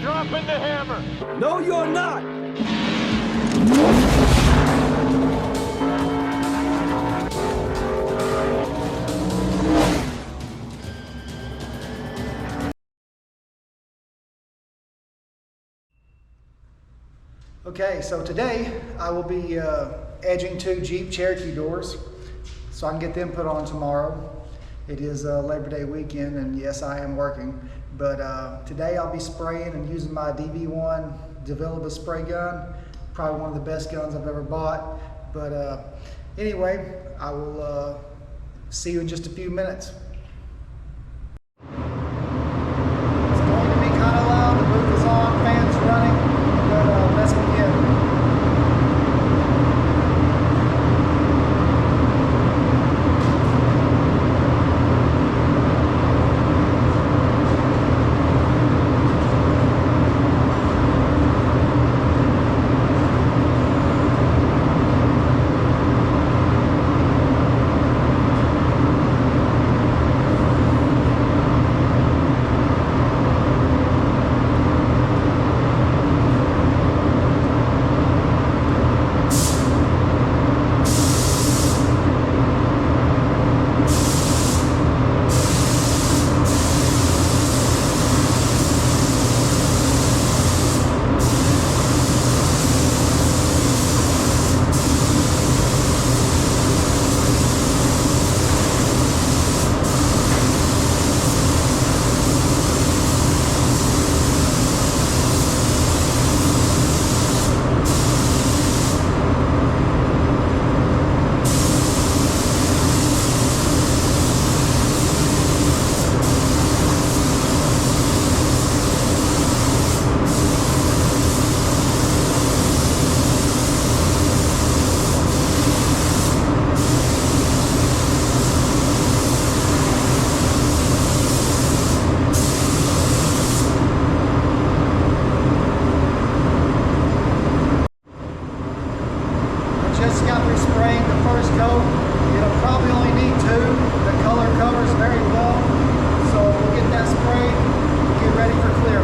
dropping the hammer. No, you're not. Okay, so today I will be edging 2 Jeep Cherokee doors so I can get them put on tomorrow. It is Labor Day weekend, and yes, I am working, but today I'll be spraying and using my DV1 Develop spray gun. Probably one of the best guns I've ever bought, but anyway, I will see you in just a few minutes. It's going to be kind of loud. The roof is on, fans running, but let's begin. Just got through spraying the first coat. It'll probably only need 2. The color cover is very low, so we'll get that sprayed and get ready for clear.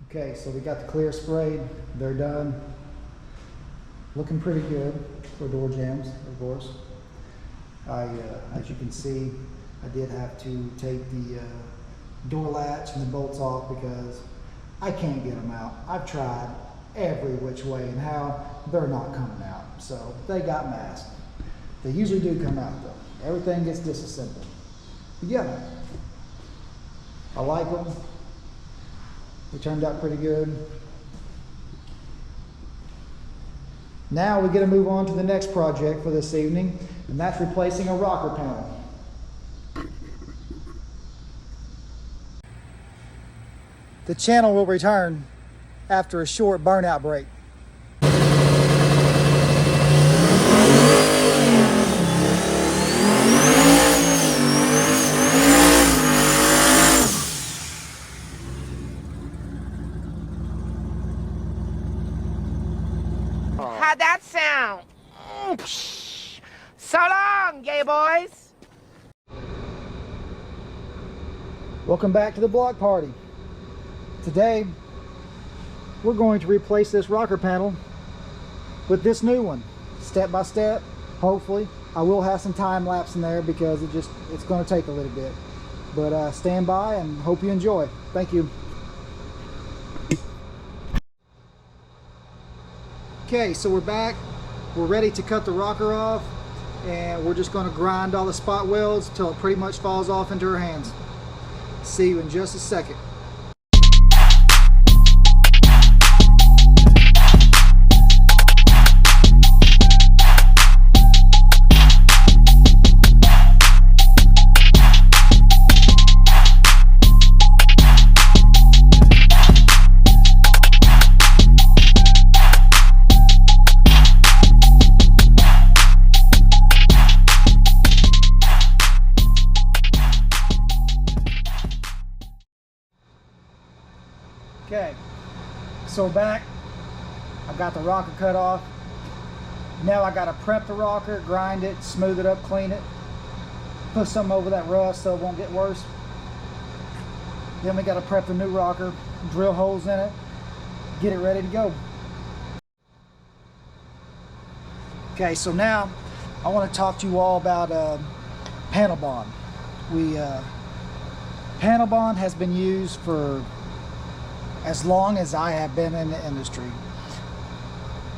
Okay, so we got the clear sprayed. They're done. Looking pretty good for door jambs, of course. As you can see, I did have to take the door latch and the bolts off because I can't get them out. I've tried every which way and how they're not coming out. So they got masked. They usually do come out though. Everything gets disassembled. But yeah, I like them. They turned out pretty good. Now we get to move on to the next project for this evening, and that's replacing a rocker panel. The channel will return after a short burnout break. How'd that sound? So long, gay boys. Welcome back to the block party. Today, we're going to replace this rocker panel with this new one, step by step, hopefully. I will have some time lapse in there because it's going to take a little bit. But stand by and hope you enjoy. Thank you. Okay, so we're back. We're ready to cut the rocker off, and we're just going to grind all the spot welds until it pretty much falls off into our hands. See you in just a second. Okay, so back, I got the rocker cut off. Now I gotta prep the rocker, grind it, smooth it up, clean it, put something over that rust so it won't get worse. Then we gotta prep the new rocker, drill holes in it, get it ready to go. Okay, so now I want to talk to you all about panel bond. Panel bond has been used for as long as I have been in the industry.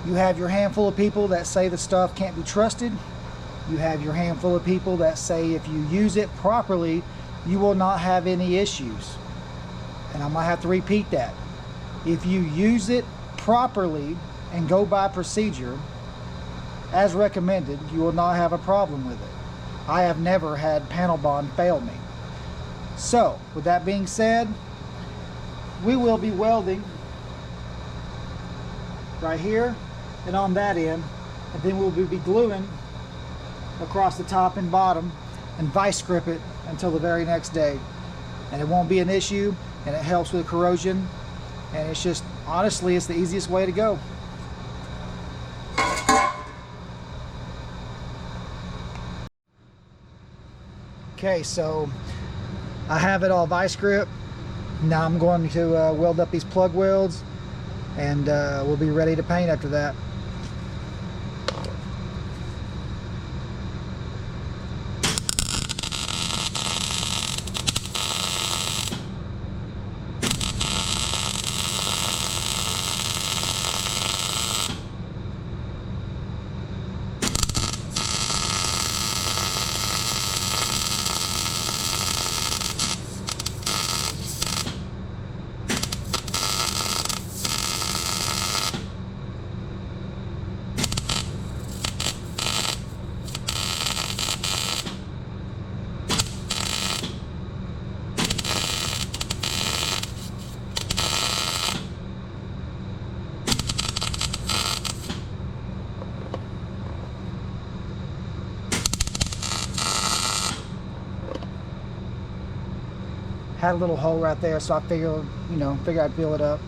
You have your handful of people that say the stuff can't be trusted. You have your handful of people that say if you use it properly, you will not have any issues. And I'm gonna have to repeat that. If you use it properly and go by procedure, as recommended, you will not have a problem with it. I have never had panel bond fail me. So, with that being said, we will be welding right here and on that end, and then we'll be gluing across the top and bottom and vice grip it until the very next day. And it won't be an issue, and it helps with corrosion, and it's just, honestly, it's the easiest way to go. Okay, so I have it all vice grip. Now I'm going to weld up these plug welds, and we'll be ready to paint after that. Had a little hole right there, so I figured I'd fill it up.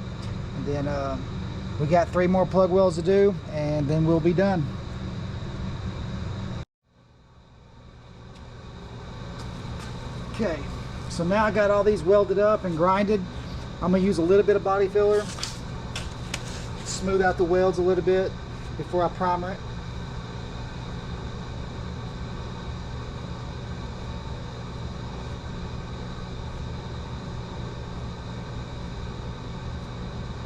And then we got 3 more plug welds to do, and then we'll be done. Okay, so now I got all these welded up and grinded. I'm gonna use a little bit of body filler, smooth out the welds a little bit before I primer it.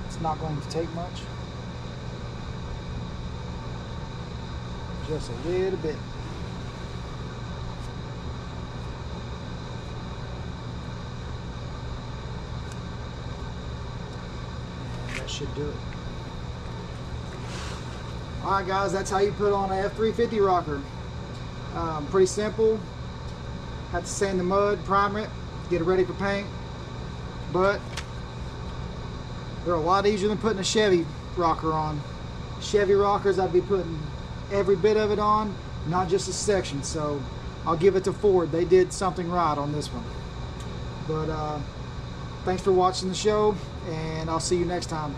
It's not going to take much. Just a little bit. And that should do it. Alright guys, that's how you put on a F-350 rocker. Pretty simple. Have to sand the mud, primer it, get it ready for paint. But they're a lot easier than putting a Chevy rocker on. Chevy rockers, I'd be putting every bit of it on, not just a section. So I'll give it to Ford. They did something right on this one. But thanks for watching the show, and I'll see you next time.